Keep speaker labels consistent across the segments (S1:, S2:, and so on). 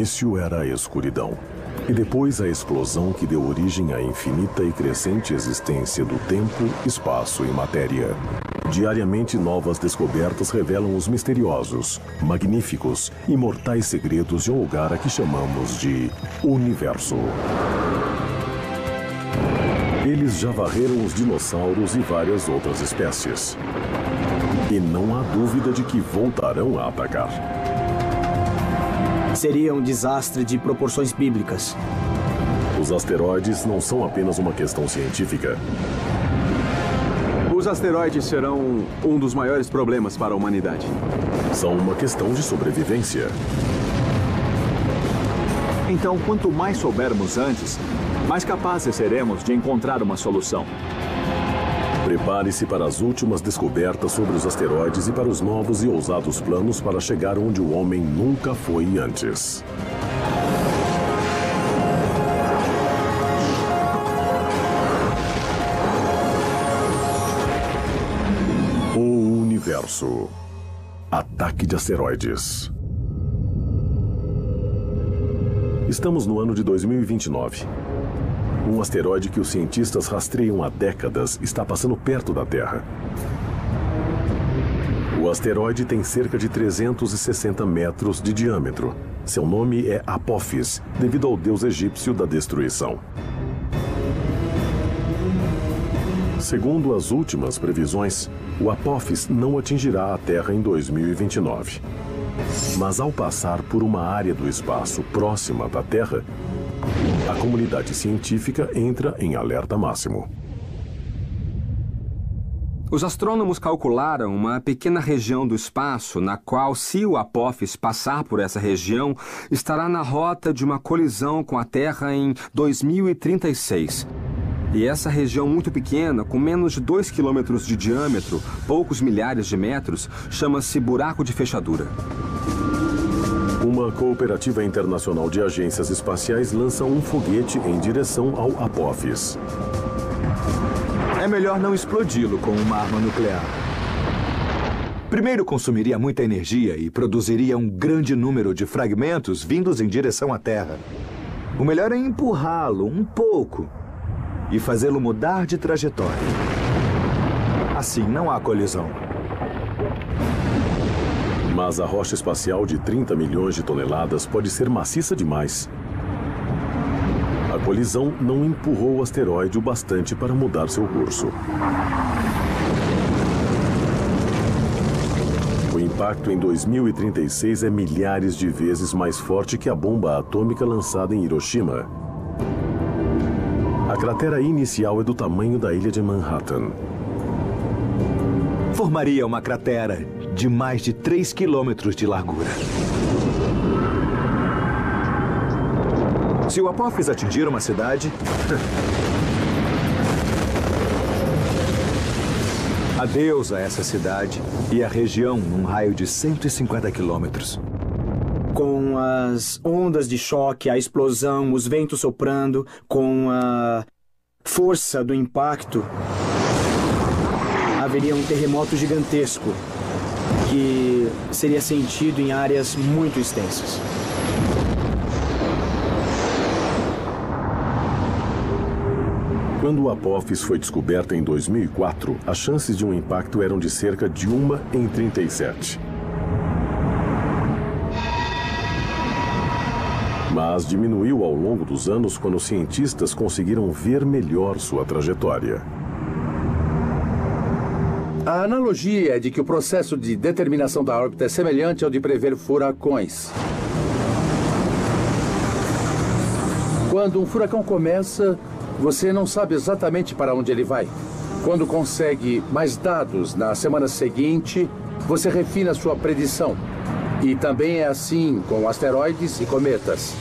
S1: início era a escuridão. E depois a explosão que deu origem à infinita e crescente existência do tempo, espaço e matéria. Diariamente, novas descobertas revelam os misteriosos, magníficos e mortais segredos de um lugar a que chamamos de Universo. Eles já varreram os dinossauros e várias outras espécies. E não há dúvida de que voltarão a atacar.
S2: Seria um desastre de proporções bíblicas.
S1: Os asteroides não são apenas uma questão científica.
S3: Os asteroides serão um dos maiores problemas para a humanidade.
S1: São uma questão de sobrevivência.
S4: Então, quanto mais soubermos antes, mais capazes seremos de encontrar uma solução.
S1: Prepare-se para as últimas descobertas sobre os asteroides e para os novos e ousados planos para chegar onde o homem nunca foi antes. O Universo. Ataque de asteroides. Estamos no ano de 2029. Um asteroide que os cientistas rastreiam há décadas está passando perto da Terra. O asteroide tem cerca de 360 metros de diâmetro. Seu nome é Apophis, devido ao deus egípcio da destruição. Segundo as últimas previsões, o Apophis não atingirá a Terra em 2029. Mas ao passar por uma área do espaço próxima da Terra, a comunidade científica entra em alerta máximo.
S5: Os astrônomos calcularam uma pequena região do espaço na qual, se o Apophis passar por essa região, estará na rota de uma colisão com a Terra em 2036. E essa região muito pequena, com menos de 2 quilômetros de diâmetro, poucos milhares de metros, chama-se buraco de fechadura.
S1: Uma cooperativa internacional de agências espaciais lança um foguete em direção ao Apophis.
S4: É melhor não explodi-lo com uma arma nuclear. Primeiro, consumiria muita energia e produziria um grande número de fragmentos vindos em direção à Terra. O melhor é empurrá-lo um pouco e fazê-lo mudar de trajetória. Assim, não há colisão.
S1: Mas a rocha espacial de 30 milhões de toneladas pode ser maciça demais. A colisão não empurrou o asteroide o bastante para mudar seu curso. O impacto em 2036 é milhares de vezes mais forte que a bomba atômica lançada em Hiroshima. A cratera inicial é do tamanho da ilha de Manhattan.
S4: Formaria uma cratera de mais de 3 quilômetros de largura. Se o Apophis atingir uma cidade, adeus a essa cidade e a região num raio de 150 quilômetros.
S2: Com as ondas de choque, a explosão, os ventos soprando, com a força do impacto, haveria um terremoto gigantesco que seria sentido em áreas muito extensas.
S1: Quando o Apophis foi descoberto em 2004, as chances de um impacto eram de cerca de 1 em 37. Mas diminuiu ao longo dos anos quando os cientistas conseguiram ver melhor sua trajetória.
S6: A analogia é de que o processo de determinação da órbita é semelhante ao de prever furacões. Quando um furacão começa, você não sabe exatamente para onde ele vai. Quando consegue mais dados na semana seguinte, você refina sua predição. E também é assim com asteroides e cometas.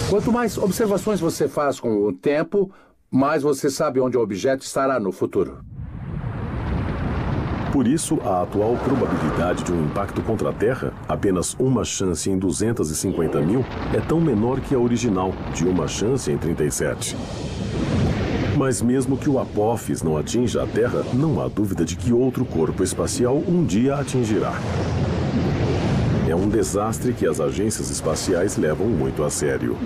S6: Quanto mais observações você faz com o tempo, mais você sabe onde o objeto estará no futuro.
S1: Por isso, a atual probabilidade de um impacto contra a Terra, apenas uma chance em 250 mil, é tão menor que a original, de uma chance em 37. Mas mesmo que o Apophis não atinja a Terra, não há dúvida de que outro corpo espacial um dia atingirá. É um desastre que as agências espaciais levam muito a sério.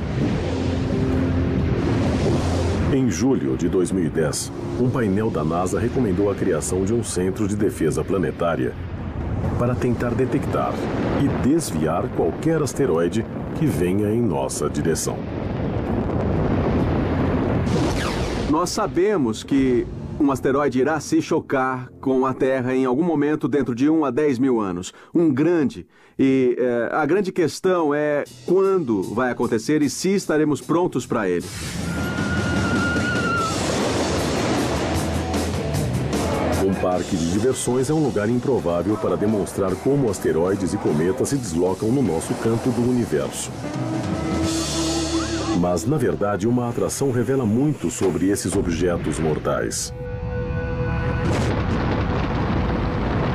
S1: Em julho de 2010, um painel da NASA recomendou a criação de um centro de defesa planetária para tentar detectar e desviar qualquer asteroide que venha em nossa direção.
S3: Nós sabemos que um asteroide irá se chocar com a Terra em algum momento dentro de 1 a 10 mil anos. Um grande. E a grande questão é quando vai acontecer e se estaremos prontos para ele.
S1: Um parque de diversões é um lugar improvável para demonstrar como asteroides e cometas se deslocam no nosso canto do universo. Mas, na verdade, uma atração revela muito sobre esses objetos mortais.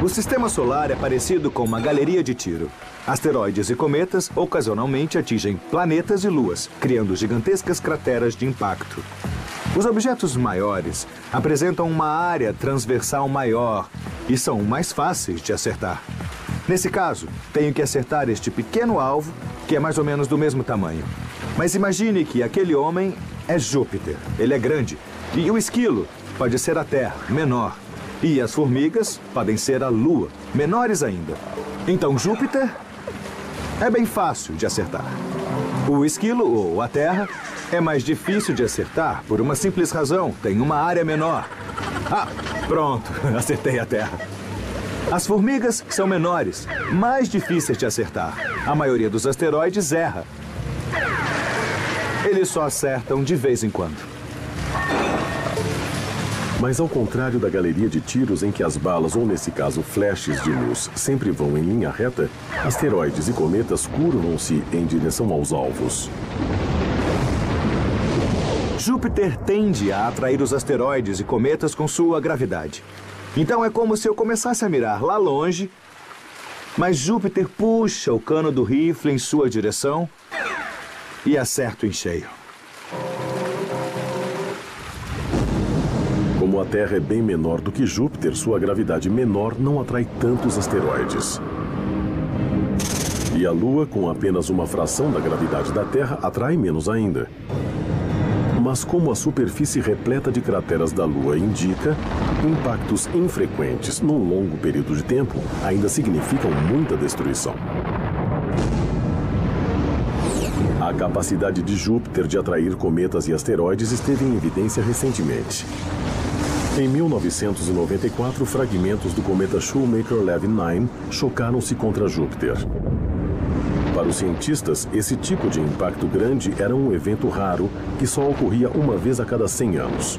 S4: O sistema solar é parecido com uma galeria de tiro. Asteroides e cometas ocasionalmente atingem planetas e luas, criando gigantescas crateras de impacto. Os objetos maiores apresentam uma área transversal maior e são mais fáceis de acertar. Nesse caso, tenho que acertar este pequeno alvo, que é mais ou menos do mesmo tamanho. Mas imagine que aquele homem é Júpiter. Ele é grande. E o esquilo pode ser a Terra, menor. E as formigas podem ser a Lua, menores ainda. Então Júpiter é bem fácil de acertar. O esquilo, ou a Terra, é mais difícil de acertar por uma simples razão. Tem uma área menor. Ah, pronto, acertei a Terra. As formigas são menores, mais difíceis de acertar. A maioria dos asteroides erra. Eles só acertam de vez em quando.
S1: Mas ao contrário da galeria de tiros em que as balas, ou nesse caso flashes de luz, sempre vão em linha reta, asteroides e cometas curvam-se em direção aos alvos.
S4: Júpiter tende a atrair os asteroides e cometas com sua gravidade. Então é como se eu começasse a mirar lá longe, mas Júpiter puxa o cano do rifle em sua direção e acerto em cheio.
S1: Como a Terra é bem menor do que Júpiter, sua gravidade menor não atrai tantos asteroides. E a Lua, com apenas uma fração da gravidade da Terra, atrai menos ainda. Mas como a superfície repleta de crateras da Lua indica, impactos infrequentes num longo período de tempo ainda significam muita destruição. A capacidade de Júpiter de atrair cometas e asteroides esteve em evidência recentemente. Em 1994, fragmentos do cometa Shoemaker-Levy 9 chocaram-se contra Júpiter. Para os cientistas, esse tipo de impacto grande era um evento raro que só ocorria uma vez a cada 100 anos.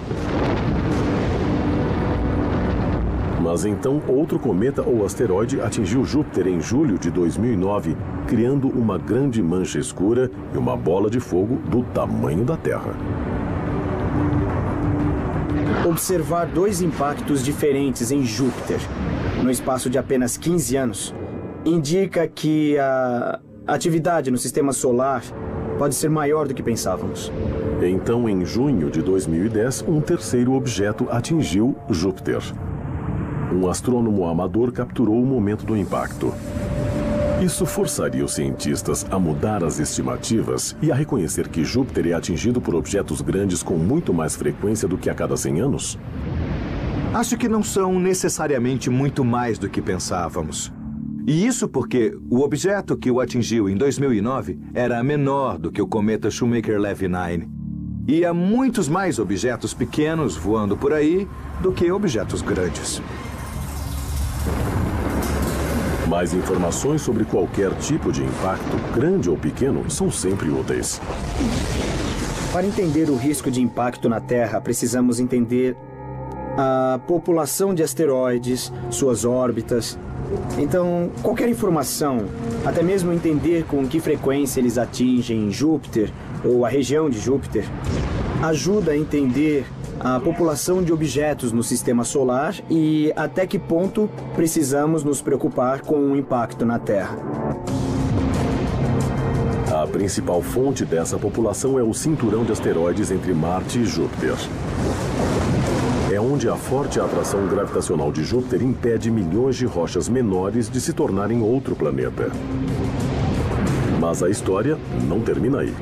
S1: Mas então, outro cometa ou asteroide atingiu Júpiter em julho de 2009, criando uma grande mancha escura e uma bola de fogo do tamanho da Terra.
S2: Observar dois impactos diferentes em Júpiter, no espaço de apenas 15 anos, indica que a atividade no sistema solar pode ser maior do que pensávamos.
S1: Então, em junho de 2010, um terceiro objeto atingiu Júpiter. Um astrônomo amador capturou o momento do impacto. Isso forçaria os cientistas a mudar as estimativas e a reconhecer que Júpiter é atingido por objetos grandes com muito mais frequência do que a cada 100 anos?
S4: Acho que não são necessariamente muito mais do que pensávamos. E isso porque o objeto que o atingiu em 2009 era menor do que o cometa Shoemaker-Levy 9. E há muitos mais objetos pequenos voando por aí do que objetos grandes.
S1: Mais informações sobre qualquer tipo de impacto, grande ou pequeno, são sempre úteis.
S2: Para entender o risco de impacto na Terra, precisamos entender a população de asteroides, suas órbitas. Então, qualquer informação, até mesmo entender com que frequência eles atingem Júpiter ou a região de Júpiter, ajuda a entender a população de objetos no sistema solar e até que ponto precisamos nos preocupar com o impacto na Terra.
S1: A A principal fonte dessa população é o cinturão de asteroides entre Marte e Júpiter. É onde a forte atração gravitacional de Júpiter impede milhões de rochas menores de se tornarem outro planeta. Mas a história não termina aí.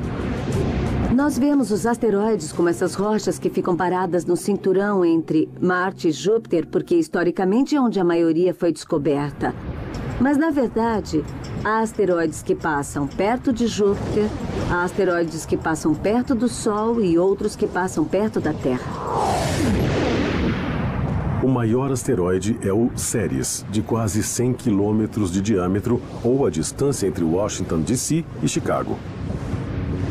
S7: Nós vemos os asteroides como essas rochas que ficam paradas no cinturão entre Marte e Júpiter, porque historicamente é onde a maioria foi descoberta. Mas, na verdade, há asteroides que passam perto de Júpiter, há asteroides que passam perto do Sol e outros que passam perto da Terra.
S1: O maior asteroide é o Ceres, de quase 100 quilômetros de diâmetro, ou a distância entre Washington, D.C. e Chicago.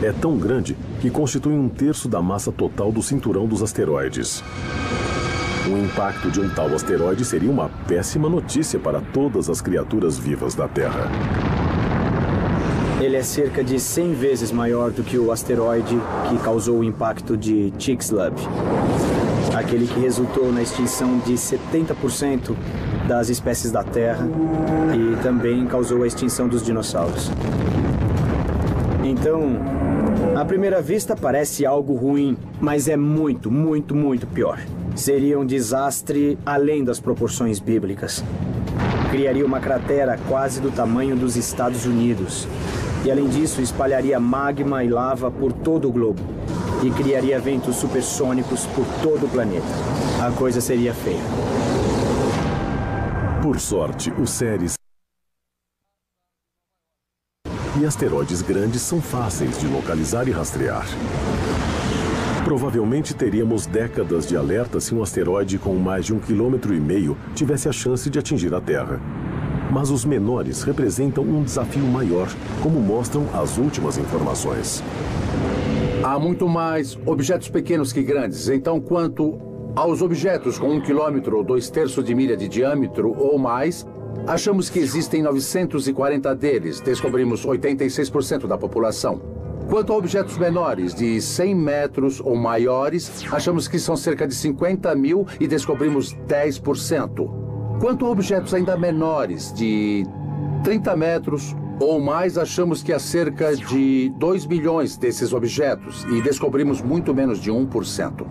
S1: É tão grande que constitui 1/3 da massa total do cinturão dos asteroides. O impacto de um tal asteroide seria uma péssima notícia para todas as criaturas vivas da Terra.
S2: Ele é cerca de 100 vezes maior do que o asteroide que causou o impacto de Chicxulub, aquele que resultou na extinção de 70% das espécies da Terra e também causou a extinção dos dinossauros. Então, à primeira vista parece algo ruim, mas é muito, muito, muito pior. Seria um desastre além das proporções bíblicas. Criaria uma cratera quase do tamanho dos Estados Unidos. E além disso, espalharia magma e lava por todo o globo. E criaria ventos supersônicos por todo o planeta. A coisa seria feia.
S1: Por sorte, o Ceres e asteroides grandes são fáceis de localizar e rastrear. Provavelmente teríamos décadas de alerta se um asteroide com mais de 1,5 km tivesse a chance de atingir a Terra. Mas os menores representam um desafio maior, como mostram as últimas informações.
S6: Há muito mais objetos pequenos que grandes. Então, quanto aos objetos com 1 quilômetro ou 2/3 de milha de diâmetro ou mais, achamos que existem 940 deles. Descobrimos 86% da população. Quanto a objetos menores, de 100 metros ou maiores, achamos que são cerca de 50 mil e descobrimos 10%. Quanto a objetos ainda menores, de 30 metros ou mais, achamos que há cerca de 2 milhões desses objetos e descobrimos muito menos de 1%.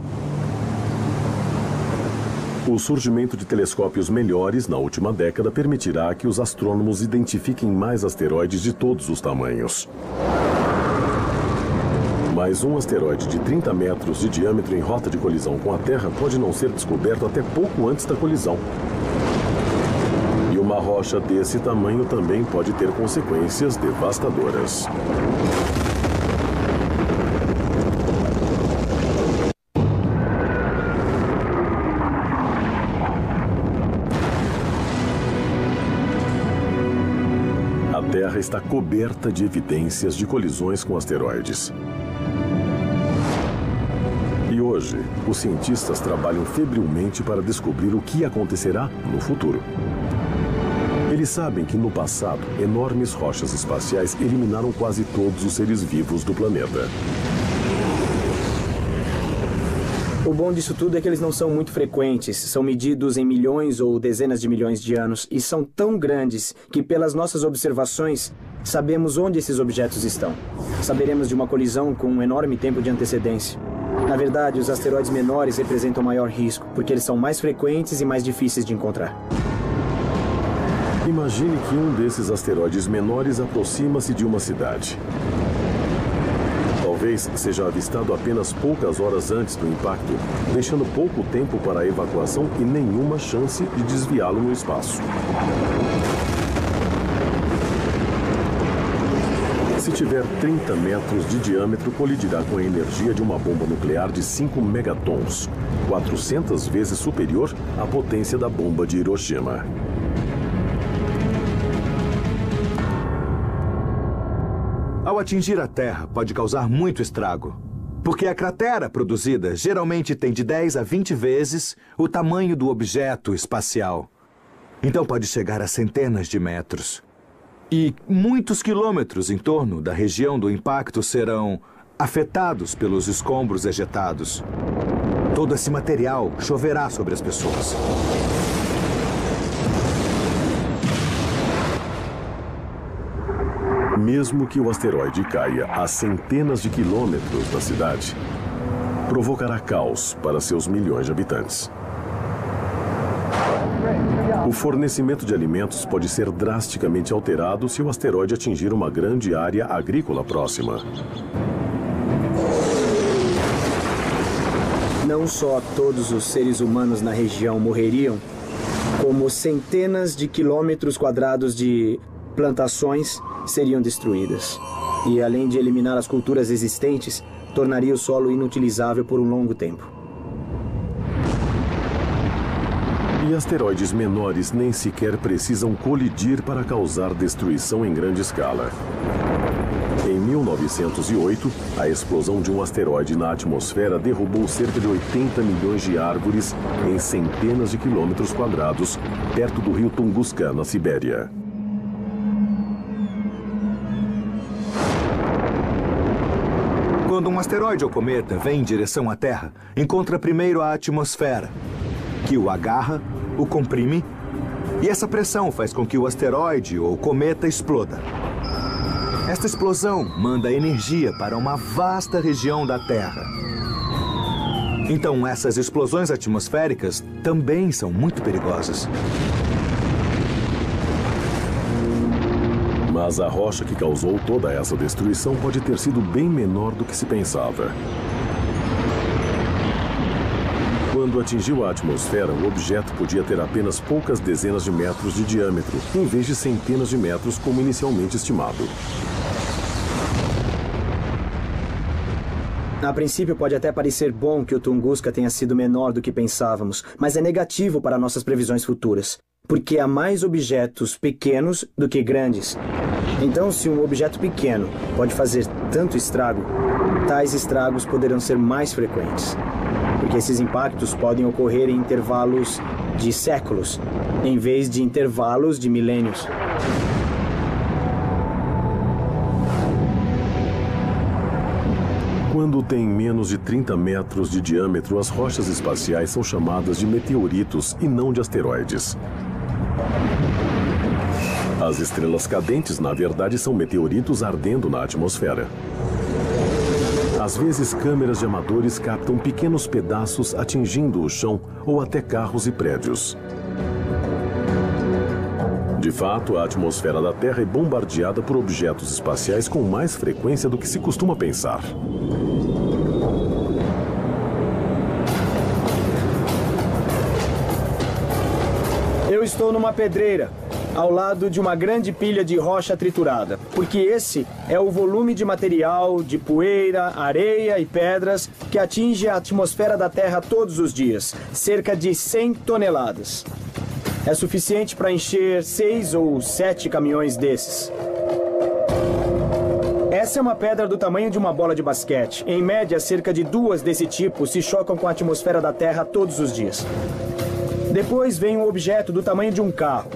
S1: O surgimento de telescópios melhores na última década permitirá que os astrônomos identifiquem mais asteroides de todos os tamanhos. Mas um asteroide de 30 metros de diâmetro em rota de colisão com a Terra pode não ser descoberto até pouco antes da colisão. E uma rocha desse tamanho também pode ter consequências devastadoras. A Terra está coberta de evidências de colisões com asteroides. E hoje, os cientistas trabalham febrilmente para descobrir o que acontecerá no futuro. Eles sabem que no passado, enormes rochas espaciais eliminaram quase todos os seres vivos do planeta.
S2: O bom disso tudo é que eles não são muito frequentes, são medidos em milhões ou dezenas de milhões de anos e são tão grandes que, pelas nossas observações, sabemos onde esses objetos estão. Saberemos de uma colisão com um enorme tempo de antecedência. Na verdade, os asteroides menores representam maior risco, porque eles são mais frequentes e mais difíceis de encontrar.
S1: Imagine que um desses asteroides menores aproxima-se de uma cidade. Talvez seja avistado apenas poucas horas antes do impacto, deixando pouco tempo para a evacuação e nenhuma chance de desviá-lo no espaço. Se tiver 30 metros de diâmetro, colidirá com a energia de uma bomba nuclear de 5 megatons, 400 vezes superior à potência da bomba de Hiroshima.
S4: Ao atingir a Terra, pode causar muito estrago, porque a cratera produzida geralmente tem de 10 a 20 vezes o tamanho do objeto espacial. Então pode chegar a centenas de metros. E muitos quilômetros em torno da região do impacto serão afetados pelos escombros ejetados. Todo esse material choverá sobre as pessoas.
S1: Mesmo que o asteroide caia a centenas de quilômetros da cidade, provocará caos para seus milhões de habitantes. O fornecimento de alimentos pode ser drasticamente alterado se o asteroide atingir uma grande área agrícola próxima.
S2: Não só todos os seres humanos na região morreriam, como centenas de quilômetros quadrados de plantações seriam destruídas. E além de eliminar as culturas existentes, tornaria o solo inutilizável por um longo tempo.
S1: E asteroides menores nem sequer precisam colidir para causar destruição em grande escala. Em 1908, a explosão de um asteroide na atmosfera derrubou cerca de 80 milhões de árvores em centenas de quilômetros quadrados, perto do rio Tunguska, na Sibéria.
S4: Quando um asteroide ou cometa vem em direção à Terra, encontra primeiro a atmosfera, que o agarra, o comprime, e essa pressão faz com que o asteroide ou cometa exploda. Esta explosão manda energia para uma vasta região da Terra. Então, essas explosões atmosféricas também são muito perigosas.
S1: Mas a rocha que causou toda essa destruição pode ter sido bem menor do que se pensava. Quando atingiu a atmosfera, o objeto podia ter apenas poucas dezenas de metros de diâmetro, em vez de centenas de metros como inicialmente estimado.
S2: A princípio, pode até parecer bom que o Tunguska tenha sido menor do que pensávamos, mas é negativo para nossas previsões futuras, porque há mais objetos pequenos do que grandes. Então, se um objeto pequeno pode fazer tanto estrago, tais estragos poderão ser mais frequentes, porque esses impactos podem ocorrer em intervalos de séculos, em vez de intervalos de milênios.
S1: Quando tem menos de 30 metros de diâmetro, as rochas espaciais são chamadas de meteoritos e não de asteroides. As estrelas cadentes, na verdade, são meteoritos ardendo na atmosfera. Às vezes, câmeras de amadores captam pequenos pedaços atingindo o chão ou até carros e prédios. De fato, a atmosfera da Terra é bombardeada por objetos espaciais com mais frequência do que se costuma pensar.
S2: Eu estou numa pedreira, ao lado de uma grande pilha de rocha triturada, porque esse é o volume de material, de poeira, areia e pedras que atinge a atmosfera da Terra todos os dias, cerca de 100 toneladas. É suficiente para encher 6 ou 7 caminhões desses. Essa é uma pedra do tamanho de uma bola de basquete. Em média, cerca de 2 desse tipo se chocam com a atmosfera da Terra todos os dias. Depois vem um objeto do tamanho de um carro.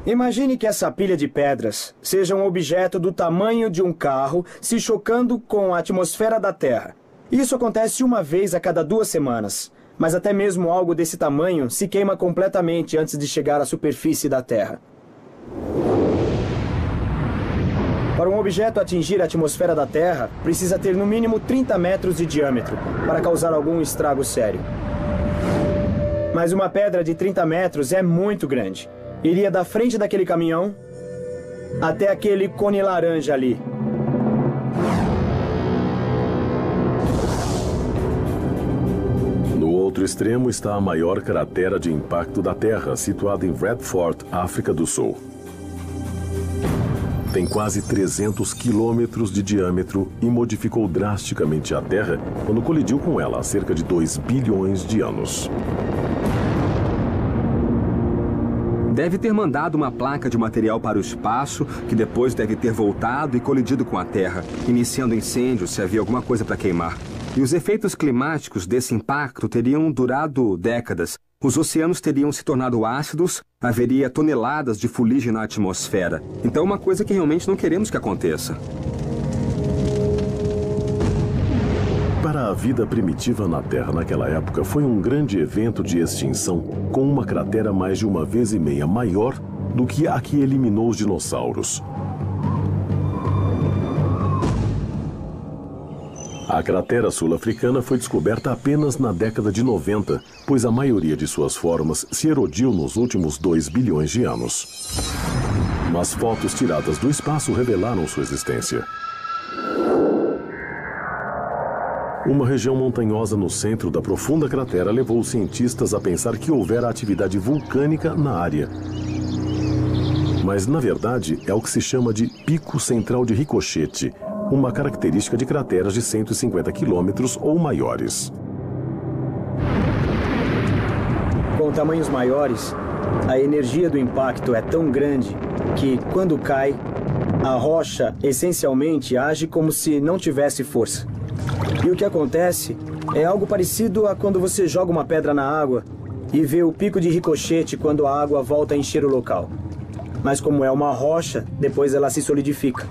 S2: Imagine que essa pilha de pedras seja um objeto do tamanho de um carro se chocando com a atmosfera da Terra. Isso acontece uma vez a cada 2 semanas, mas até mesmo algo desse tamanho se queima completamente antes de chegar à superfície da Terra. Para um objeto atingir a atmosfera da Terra, precisa ter no mínimo 30 metros de diâmetro para causar algum estrago sério. Mas uma pedra de 30 metros é muito grande. Iria da frente daquele caminhão até aquele cone laranja ali.
S1: No outro extremo está a maior cratera de impacto da Terra, situada em Bradford, África do Sul. Tem quase 300 quilômetros de diâmetro e modificou drasticamente a Terra quando colidiu com ela há cerca de 2 bilhões de anos.
S5: Deve ter mandado uma placa de material para o espaço, que depois deve ter voltado e colidido com a Terra, iniciando incêndio se havia alguma coisa para queimar. E os efeitos climáticos desse impacto teriam durado décadas. Os oceanos teriam se tornado ácidos, haveria toneladas de fuligem na atmosfera. Então, uma coisa que realmente não queremos que aconteça.
S1: Para a vida primitiva na Terra naquela época, foi um grande evento de extinção, com uma cratera mais de 1,5 vezes maior do que a que eliminou os dinossauros. A cratera sul-africana foi descoberta apenas na década de 90, pois a maioria de suas formas se erodiu nos últimos 2 bilhões de anos. Mas fotos tiradas do espaço revelaram sua existência. Uma região montanhosa no centro da profunda cratera levou os cientistas a pensar que houvera atividade vulcânica na área. Mas, na verdade, é o que se chama de pico central de ricochete, uma característica de crateras de 150 quilômetros ou maiores.
S2: Com tamanhos maiores, a energia do impacto é tão grande que, quando cai, a rocha essencialmente age como se não tivesse força. E o que acontece é algo parecido a quando você joga uma pedra na água e vê o pico de ricochete quando a água volta a encher o local. Mas como é uma rocha, depois ela se solidifica.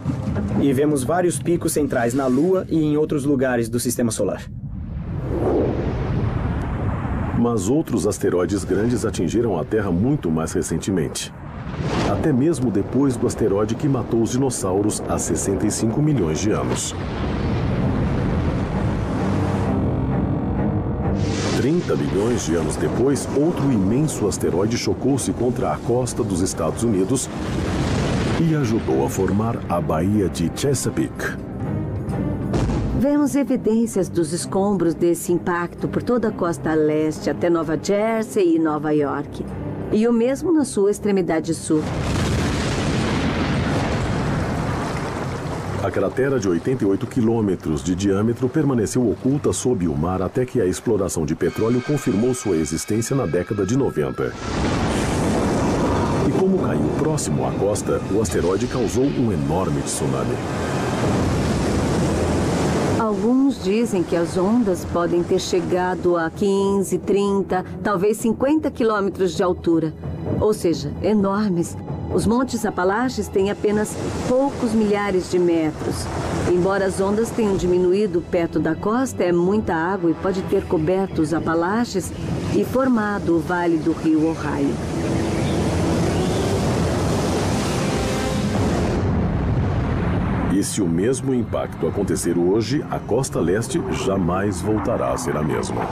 S2: E vemos vários picos centrais na Lua e em outros lugares do Sistema Solar.
S1: Mas outros asteroides grandes atingiram a Terra muito mais recentemente. Até mesmo depois do asteroide que matou os dinossauros há 65 milhões de anos. 30 milhões de anos depois, outro imenso asteroide chocou-se contra a costa dos Estados Unidos e ajudou a formar a Baía de Chesapeake.
S7: Vemos evidências dos escombros desse impacto por toda a costa leste até Nova Jersey e Nova York. E o mesmo na sua extremidade sul.
S1: A cratera de 88 quilômetros de diâmetro permaneceu oculta sob o mar até que a exploração de petróleo confirmou sua existência na década de 90. E como caiu próximo à costa, o asteroide causou um enorme tsunami.
S7: Alguns dizem que as ondas podem ter chegado a 15, 30, talvez 50 quilômetros de altura. Ou seja, enormes. Os Montes Apalaches têm apenas poucos milhares de metros. Embora as ondas tenham diminuído perto da costa, é muita água e pode ter coberto os Apalaches e formado o vale do rio Ohio.
S1: E se o mesmo impacto acontecer hoje, a costa leste jamais voltará a ser a mesma.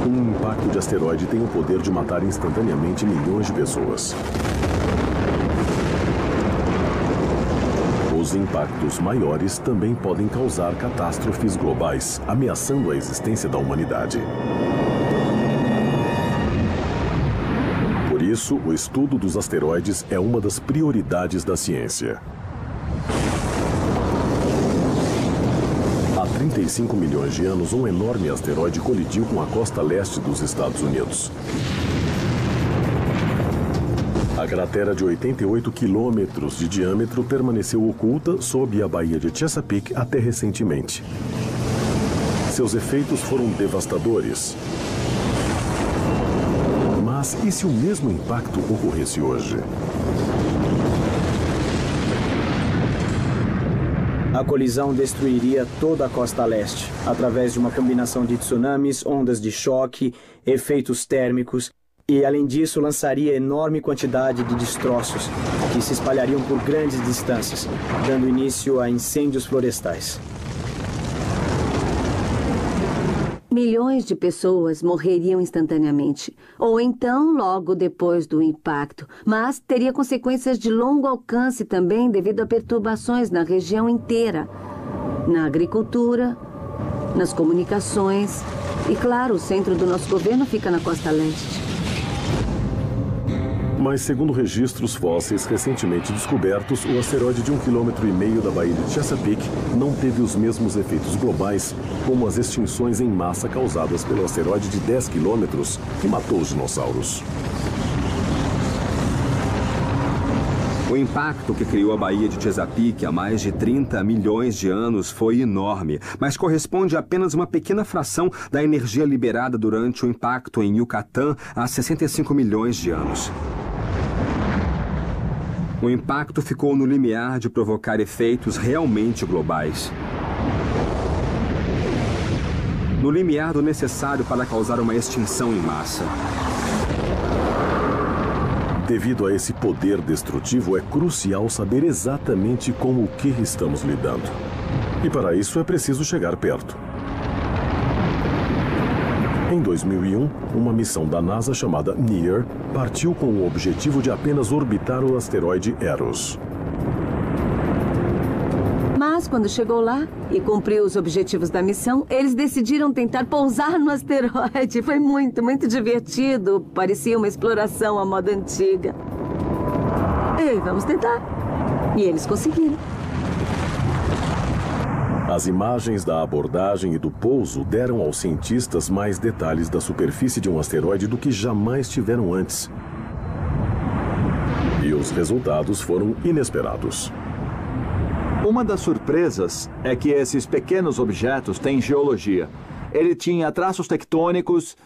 S1: Um impacto de asteroide tem o poder de matar instantaneamente milhões de pessoas. Os impactos maiores também podem causar catástrofes globais, ameaçando a existência da humanidade. Por isso, o estudo dos asteroides é uma das prioridades da ciência. Há 35 milhões de anos, um enorme asteroide colidiu com a costa leste dos Estados Unidos. A cratera de 88 quilômetros de diâmetro permaneceu oculta sob a Baía de Chesapeake até recentemente. Seus efeitos foram devastadores. Mas e se o mesmo impacto ocorresse hoje?
S2: A colisão destruiria toda a costa leste, através de uma combinação de tsunamis, ondas de choque, efeitos térmicos e, além disso, lançaria enorme quantidade de destroços que se espalhariam por grandes distâncias, dando início a incêndios florestais.
S7: Milhões de pessoas morreriam instantaneamente, ou então logo depois do impacto, mas teria consequências de longo alcance também devido a perturbações na região inteira, na agricultura, nas comunicações e, claro, o centro do nosso governo fica na costa leste.
S1: Mas, segundo registros fósseis recentemente descobertos, o asteroide de 1,5 km da Baía de Chesapeake não teve os mesmos efeitos globais como as extinções em massa causadas pelo asteroide de 10 km que matou os dinossauros.
S5: O impacto que criou a Baía de Chesapeake há mais de 30 milhões de anos foi enorme, mas corresponde a apenas uma pequena fração da energia liberada durante o impacto em Yucatán há 65 milhões de anos. O impacto ficou no limiar de provocar efeitos realmente globais. No limiar do necessário para causar uma extinção em massa.
S1: Devido a esse poder destrutivo, é crucial saber exatamente com o que estamos lidando. E para isso é preciso chegar perto. Em 2001, uma missão da NASA chamada NEAR partiu com o objetivo de apenas orbitar o asteroide Eros.
S7: Mas, quando chegou lá e cumpriu os objetivos da missão, eles decidiram tentar pousar no asteroide. Foi muito, muito divertido. Parecia uma exploração à moda antiga. E vamos tentar. E eles conseguiram.
S1: As imagens da abordagem e do pouso deram aos cientistas mais detalhes da superfície de um asteroide do que jamais tiveram antes. E os resultados foram inesperados.
S8: Uma das surpresas é que esses pequenos objetos têm geologia. Ele tinha traços tectônicos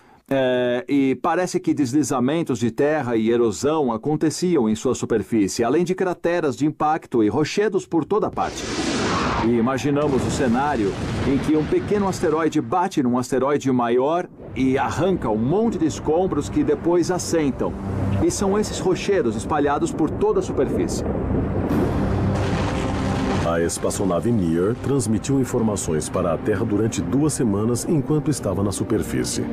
S8: e parece que deslizamentos de terra e erosão aconteciam em sua superfície, além de crateras de impacto e rochedos por toda parte. E imaginamos o cenário em que um pequeno asteroide bate num asteroide maior e arranca um monte de escombros que depois assentam. E são esses rochedos espalhados por toda a superfície.
S1: A espaçonave NEAR transmitiu informações para a Terra durante 2 semanas enquanto estava na superfície.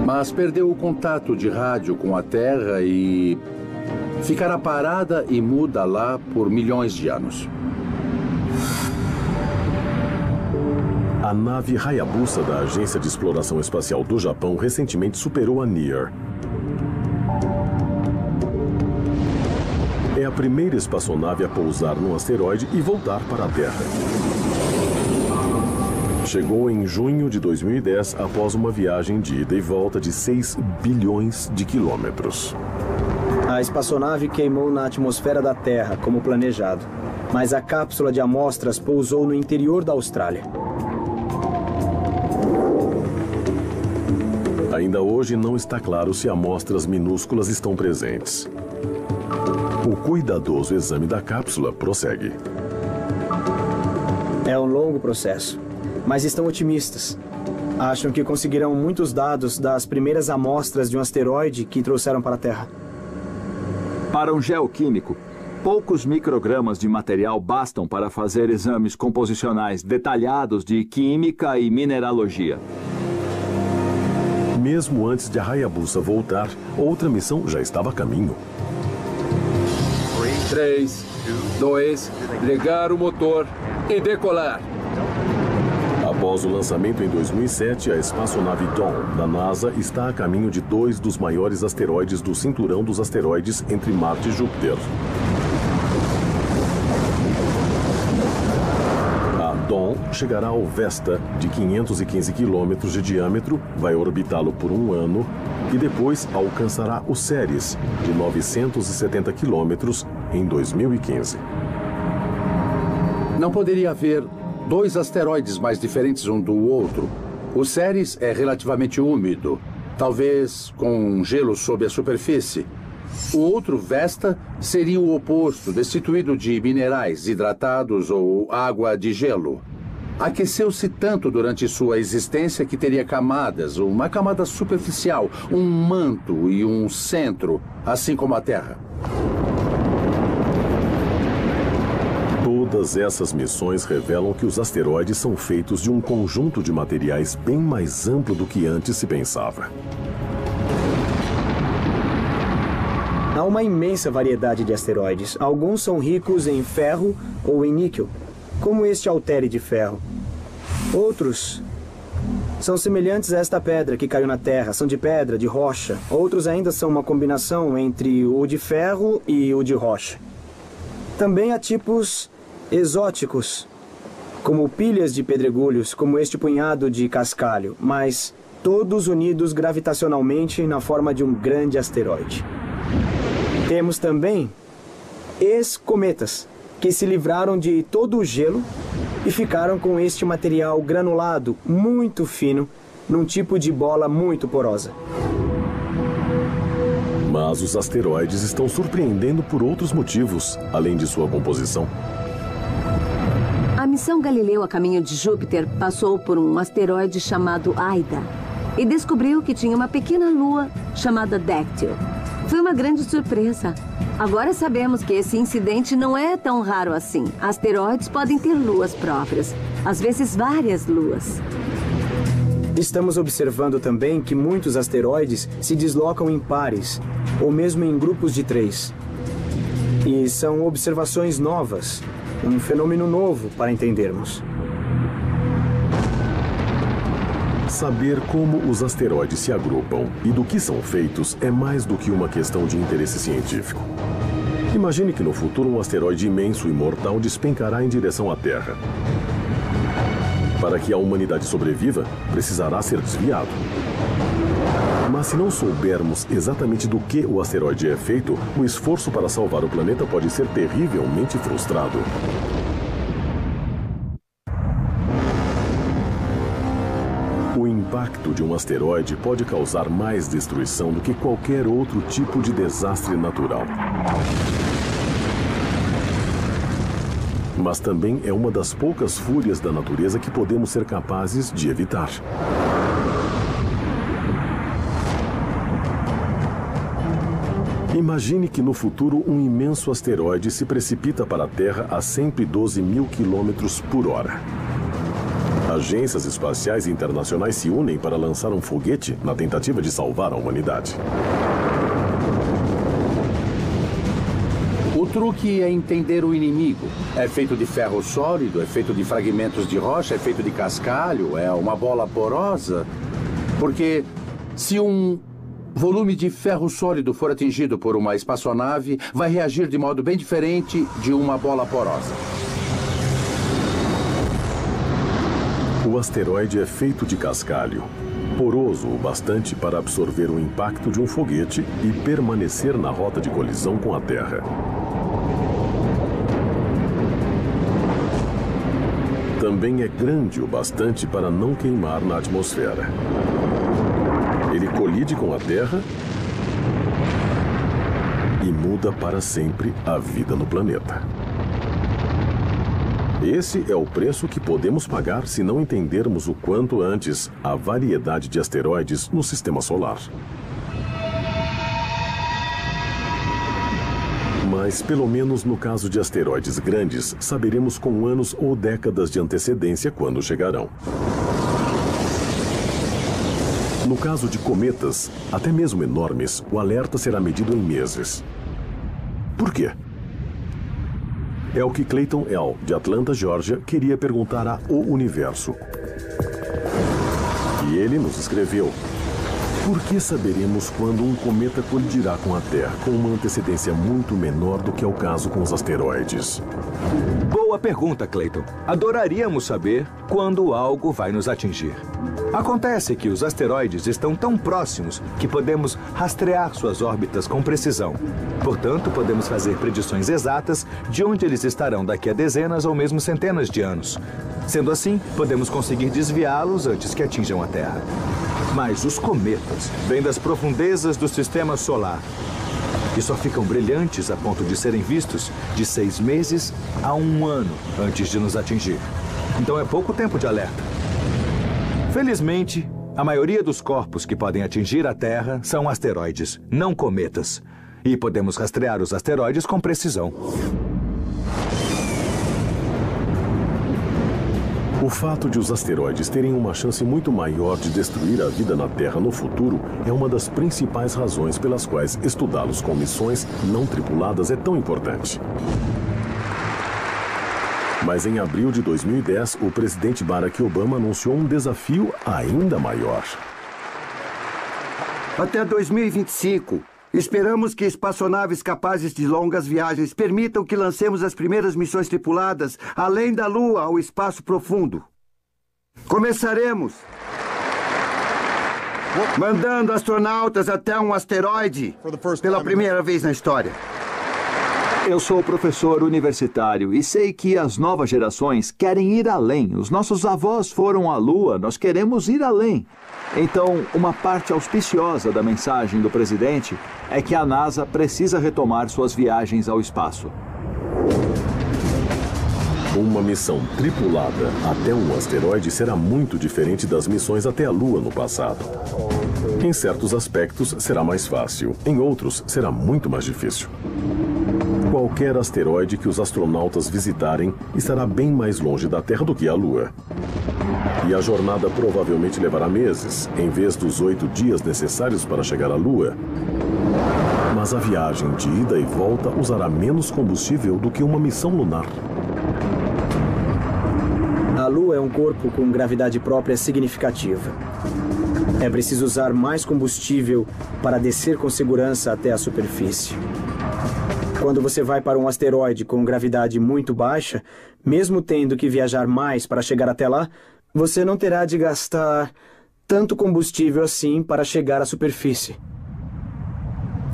S6: Mas perdeu o contato de rádio com a Terra e ficará parada e muda lá por milhões de anos.
S1: A nave Hayabusa da Agência de Exploração Espacial do Japão recentemente superou a NEAR. É a primeira espaçonave a pousar num asteroide e voltar para a Terra. Chegou em junho de 2010 após uma viagem de ida e volta de 6 bilhões de quilômetros.
S2: A espaçonave queimou na atmosfera da Terra, como planejado. Mas a cápsula de amostras pousou no interior da Austrália.
S1: Ainda hoje não está claro se amostras minúsculas estão presentes. O cuidadoso exame da cápsula prossegue.
S2: É um longo processo, mas estão otimistas. Acham que conseguirão muitos dados das primeiras amostras de um asteroide que trouxeram para a Terra.
S8: Para um geoquímico, poucos microgramas de material bastam para fazer exames composicionais detalhados de química e mineralogia.
S1: Mesmo antes de a Hayabusa voltar, outra missão já estava a caminho.
S6: 3, 2, ligar o motor e decolar.
S1: Após o lançamento em 2007, a espaçonave Dawn, da NASA, está a caminho de 2 dos maiores asteroides do cinturão dos asteroides entre Marte e Júpiter. A Dawn chegará ao Vesta, de 515 quilômetros de diâmetro, vai orbitá-lo por 1 ano e depois alcançará o Ceres, de 970 quilômetros, em 2015.
S6: Não poderia haver 2 asteroides mais diferentes um do outro. O Ceres é relativamente úmido, talvez com gelo sob a superfície. O outro, Vesta, seria o oposto, destituído de minerais hidratados ou água de gelo. Aqueceu-se tanto durante sua existência que teria camadas, uma camada superficial, um manto e um centro, assim como a Terra.
S1: Todas essas missões revelam que os asteroides são feitos de um conjunto de materiais bem mais amplo do que antes se pensava.
S2: Há uma imensa variedade de asteroides. Alguns são ricos em ferro ou em níquel, como este Altair de ferro. Outros são semelhantes a esta pedra que caiu na Terra, são de pedra, de rocha. Outros ainda são uma combinação entre o de ferro e o de rocha. Também há tipos exóticos, como pilhas de pedregulhos, como este punhado de cascalho, mas todos unidos gravitacionalmente na forma de um grande asteroide. Temos também ex-cometas, que se livraram de todo o gelo e ficaram com este material granulado, muito fino, num tipo de bola muito porosa.
S1: Mas os asteroides estão surpreendendo por outros motivos, além de sua composição.
S7: A missão Galileu a caminho de Júpiter passou por um asteroide chamado Aida e descobriu que tinha uma pequena lua chamada Dactyl. Foi uma grande surpresa. Agora sabemos que esse incidente não é tão raro assim. Asteroides podem ter luas próprias, às vezes várias luas.
S2: Estamos observando também que muitos asteroides se deslocam em pares, ou mesmo em grupos de 3. E são observações novas, um fenômeno novo para entendermos.
S1: Saber como os asteroides se agrupam e do que são feitos é mais do que uma questão de interesse científico. Imagine que no futuro um asteroide imenso e mortal despencará em direção à Terra. Para que a humanidade sobreviva, precisará ser desviado. Mas se não soubermos exatamente do que o asteroide é feito, o esforço para salvar o planeta pode ser terrivelmente frustrado. O impacto de um asteroide pode causar mais destruição do que qualquer outro tipo de desastre natural. Mas também é uma das poucas fúrias da natureza que podemos ser capazes de evitar. Imagine que no futuro um imenso asteroide se precipita para a Terra a 112 mil quilômetros por hora. Agências espaciais internacionais se unem para lançar um foguete na tentativa de salvar a humanidade.
S6: O truque é entender o inimigo. É feito de ferro sólido, é feito de fragmentos de rocha, é feito de cascalho, é uma bola porosa. Porque se um volume de ferro sólido for atingido por uma espaçonave, vai reagir de modo bem diferente de uma bola porosa.
S1: O asteroide é feito de cascalho, poroso o bastante para absorver o impacto de um foguete e permanecer na rota de colisão com a Terra. Também é grande o bastante para não queimar na atmosfera. Ele colide com a Terra e muda para sempre a vida no planeta. Esse é o preço que podemos pagar se não entendermos o quanto antes a variedade de asteroides no Sistema Solar. Mas, pelo menos no caso de asteroides grandes, saberemos com anos ou décadas de antecedência quando chegarão. No caso de cometas, até mesmo enormes, o alerta será medido em meses. Por quê? É o que Clayton L., de Atlanta, Geórgia, queria perguntar a O Universo. E ele nos escreveu: por que saberemos quando um cometa colidirá com a Terra com uma antecedência muito menor do que é o caso com os asteroides?
S4: Boa pergunta, Clayton. Adoraríamos saber quando algo vai nos atingir. Acontece que os asteroides estão tão próximos que podemos rastrear suas órbitas com precisão. Portanto, podemos fazer predições exatas de onde eles estarão daqui a dezenas ou mesmo centenas de anos. Sendo assim, podemos conseguir desviá-los antes que atinjam a Terra. Mas os cometas vêm das profundezas do Sistema Solar e só ficam brilhantes a ponto de serem vistos de 6 meses a 1 ano antes de nos atingir. Então é pouco tempo de alerta. Felizmente, a maioria dos corpos que podem atingir a Terra são asteroides, não cometas. E podemos rastrear os asteroides com precisão.
S1: O fato de os asteroides terem uma chance muito maior de destruir a vida na Terra no futuro é uma das principais razões pelas quais estudá-los com missões não tripuladas é tão importante. Mas em abril de 2010, o presidente Barack Obama anunciou um desafio ainda maior.
S9: Até 2025, esperamos que espaçonaves capazes de longas viagens permitam que lancemos as primeiras missões tripuladas além da Lua ao espaço profundo. Começaremos mandando astronautas até um asteroide pela primeira vez na história.
S8: Eu sou professor universitário e sei que as novas gerações querem ir além. Os nossos avós foram à Lua, nós queremos ir além. Então, uma parte auspiciosa da mensagem do presidente é que a NASA precisa retomar suas viagens ao espaço.
S1: Uma missão tripulada até um asteroide será muito diferente das missões até a Lua no passado. Em certos aspectos será mais fácil, em outros será muito mais difícil. Qualquer asteroide que os astronautas visitarem estará bem mais longe da Terra do que a Lua. E a jornada provavelmente levará meses, em vez dos 8 dias necessários para chegar à Lua. Mas a viagem de ida e volta usará menos combustível do que uma missão lunar.
S2: A Lua é um corpo com gravidade própria significativa. É preciso usar mais combustível para descer com segurança até a superfície. Quando você vai para um asteroide com gravidade muito baixa, mesmo tendo que viajar mais para chegar até lá, você não terá de gastar tanto combustível assim para chegar à superfície.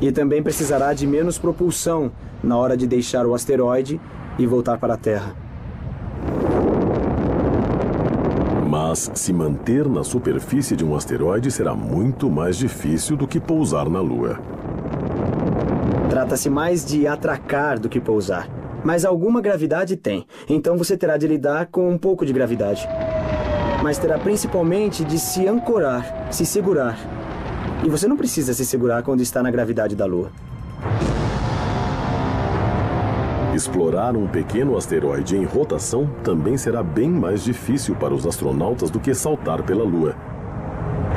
S2: E também precisará de menos propulsão na hora de deixar o asteroide e voltar para a Terra.
S1: Mas se manter na superfície de um asteroide será muito mais difícil do que pousar na Lua.
S2: Trata-se mais de atracar do que pousar. Mas alguma gravidade tem, então você terá de lidar com um pouco de gravidade. Mas terá principalmente de se ancorar, se segurar. E você não precisa se segurar quando está na gravidade da Lua.
S1: Explorar um pequeno asteroide em rotação também será bem mais difícil para os astronautas do que saltar pela Lua.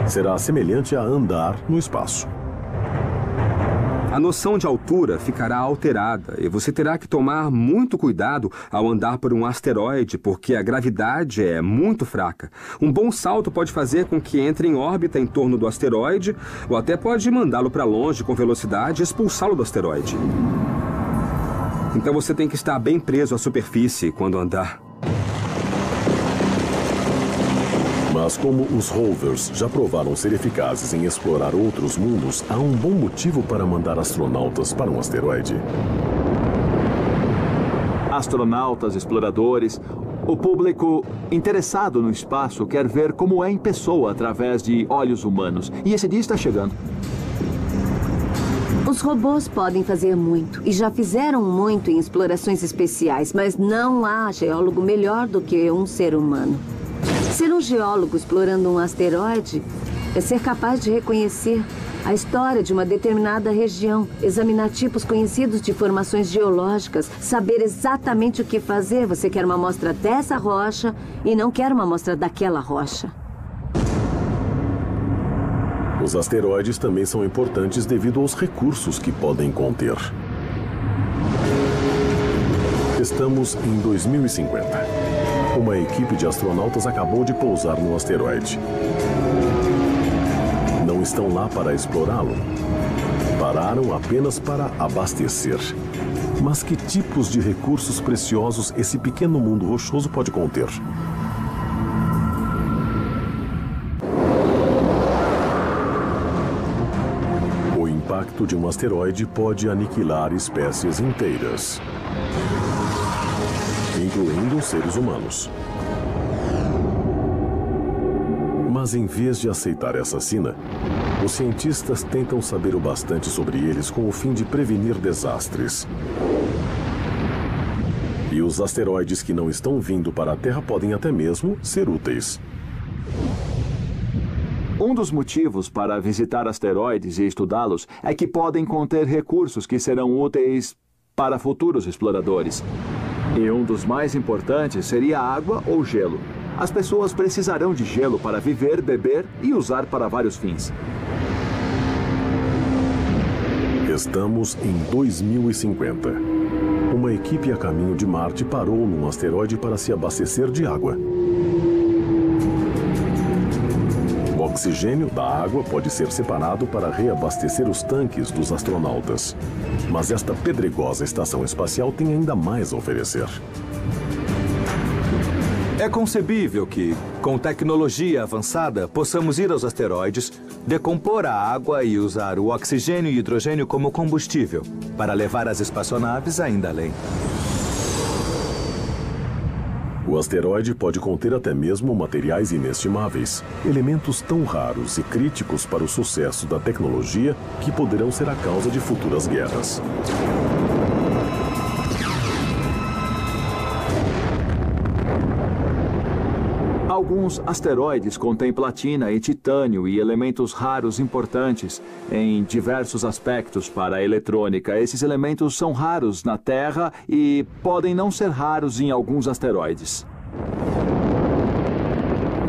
S1: Será semelhante a andar no espaço.
S5: A noção de altura ficará alterada e você terá que tomar muito cuidado ao andar por um asteroide, porque a gravidade é muito fraca. Um bom salto pode fazer com que entre em órbita em torno do asteroide, ou até pode mandá-lo para longe com velocidade e expulsá-lo do asteroide. Então você tem que estar bem preso à superfície quando andar.
S1: Mas como os rovers já provaram ser eficazes em explorar outros mundos, há um bom motivo para mandar astronautas para um asteroide.
S8: Astronautas, exploradores, o público interessado no espaço quer ver como é em pessoa através de olhos humanos. E esse dia está chegando.
S7: Os robôs podem fazer muito e já fizeram muito em explorações especiais, mas não há geólogo melhor do que um ser humano. Ser um geólogo explorando um asteroide é ser capaz de reconhecer a história de uma determinada região, examinar tipos conhecidos de formações geológicas, saber exatamente o que fazer. Você quer uma amostra dessa rocha e não quer uma amostra daquela rocha.
S1: Os asteroides também são importantes devido aos recursos que podem conter. Estamos em 2050. Uma equipe de astronautas acabou de pousar no asteroide. Não estão lá para explorá-lo. Pararam apenas para abastecer. Mas que tipos de recursos preciosos esse pequeno mundo rochoso pode conter? O impacto de um asteroide pode aniquilar espécies inteiras, incluindo seres humanos. Mas em vez de aceitar essa sina, os cientistas tentam saber o bastante sobre eles com o fim de prevenir desastres. E os asteroides que não estão vindo para a Terra podem até mesmo ser úteis.
S8: Um dos motivos para visitar asteroides e estudá-los é que podem conter recursos que serão úteis para futuros exploradores. E um dos mais importantes seria água ou gelo. As pessoas precisarão de gelo para viver, beber e usar para vários fins.
S1: Estamos em 2050. Uma equipe a caminho de Marte parou num asteroide para se abastecer de água. O oxigênio da água pode ser separado para reabastecer os tanques dos astronautas. Mas esta pedregosa estação espacial tem ainda mais a oferecer.
S4: É concebível que, com tecnologia avançada, possamos ir aos asteroides, decompor a água e usar o oxigênio e hidrogênio como combustível para levar as espaçonaves ainda além.
S1: O asteroide pode conter até mesmo materiais inestimáveis, elementos tão raros e críticos para o sucesso da tecnologia que poderão ser a causa de futuras guerras.
S8: Alguns asteroides contêm platina e titânio e elementos raros importantes em diversos aspectos para a eletrônica. Esses elementos são raros na Terra e podem não ser raros em alguns asteroides.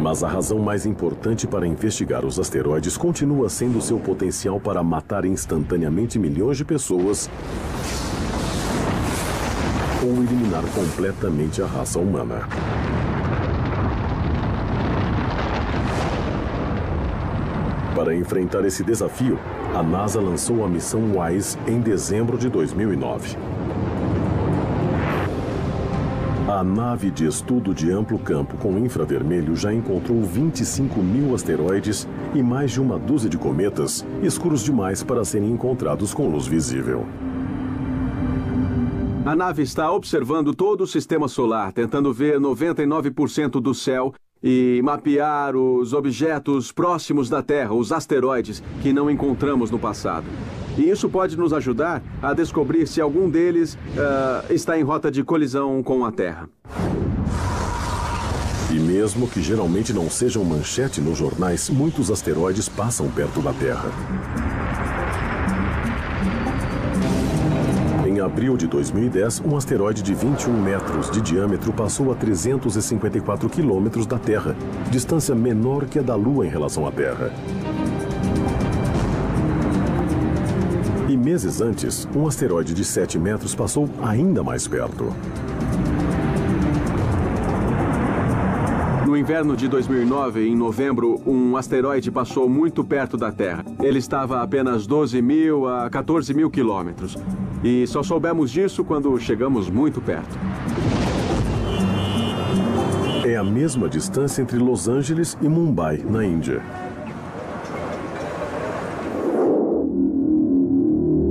S1: Mas a razão mais importante para investigar os asteroides continua sendo seu potencial para matar instantaneamente milhões de pessoas ou eliminar completamente a raça humana. Para enfrentar esse desafio, a NASA lançou a missão WISE em dezembro de 2009. A nave de estudo de amplo campo com infravermelho já encontrou 25 mil asteroides e mais de uma dúzia de cometas, escuros demais para serem encontrados com luz visível.
S3: A nave está observando todo o sistema solar, tentando ver 99% do céu e mapear os objetos próximos da Terra, os asteroides, que não encontramos no passado. E isso pode nos ajudar a descobrir se algum deles está em rota de colisão com a Terra.
S1: E mesmo que geralmente não sejam manchete nos jornais, muitos asteroides passam perto da Terra. Em abril de 2010, um asteroide de 21 metros de diâmetro passou a 354 quilômetros da Terra, distância menor que a da Lua em relação à Terra. E meses antes, um asteroide de 7 metros passou ainda mais perto.
S3: No inverno de 2009, em novembro, um asteroide passou muito perto da Terra. Ele estava a apenas 12 mil a 14 mil quilômetros. E só soubemos disso quando chegamos muito perto.
S1: É a mesma distância entre Los Angeles e Mumbai, na Índia.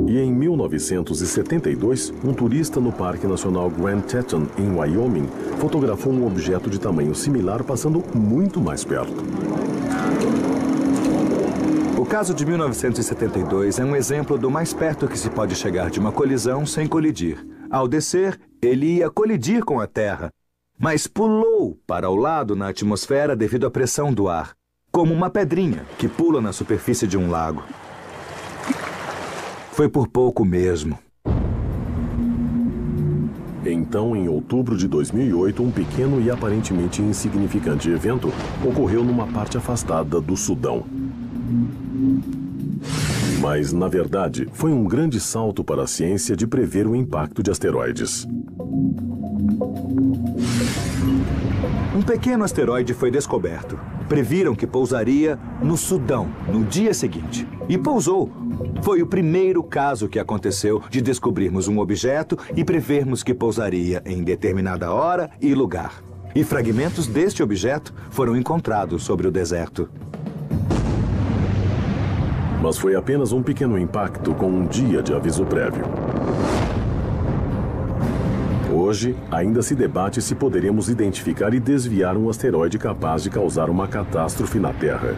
S1: E em 1972, um turista no Parque Nacional Grand Teton, em Wyoming, fotografou um objeto de tamanho similar passando muito mais perto.
S4: O caso de 1972 é um exemplo do mais perto que se pode chegar de uma colisão sem colidir. Ao descer, ele ia colidir com a Terra, mas pulou para o lado na atmosfera devido à pressão do ar, como uma pedrinha que pula na superfície de um lago. Foi por pouco mesmo.
S1: Então, em outubro de 2008, um pequeno e aparentemente insignificante evento ocorreu numa parte afastada do Sudão. Mas, na verdade, foi um grande salto para a ciência de prever o impacto de asteroides.
S4: Um pequeno asteroide foi descoberto. Previram que pousaria no Sudão no dia seguinte. E pousou. Foi o primeiro caso que aconteceu de descobrirmos um objeto e prevermos que pousaria em determinada hora e lugar. E fragmentos deste objeto foram encontrados sobre o deserto.
S1: Mas foi apenas um pequeno impacto com um dia de aviso prévio. Hoje, ainda se debate se poderemos identificar e desviar um asteroide capaz de causar uma catástrofe na Terra.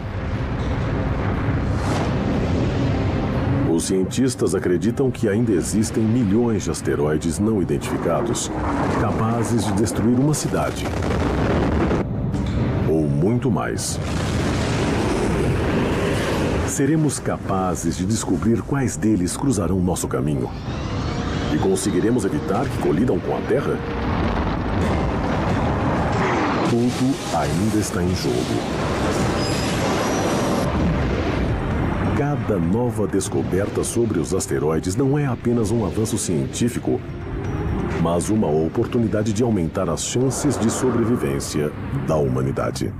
S1: Os cientistas acreditam que ainda existem milhões de asteroides não identificados, capazes de destruir uma cidade. Ou muito mais. Seremos capazes de descobrir quais deles cruzarão nosso caminho? E conseguiremos evitar que colidam com a Terra? Tudo ainda está em jogo. Cada nova descoberta sobre os asteroides não é apenas um avanço científico, mas uma oportunidade de aumentar as chances de sobrevivência da humanidade.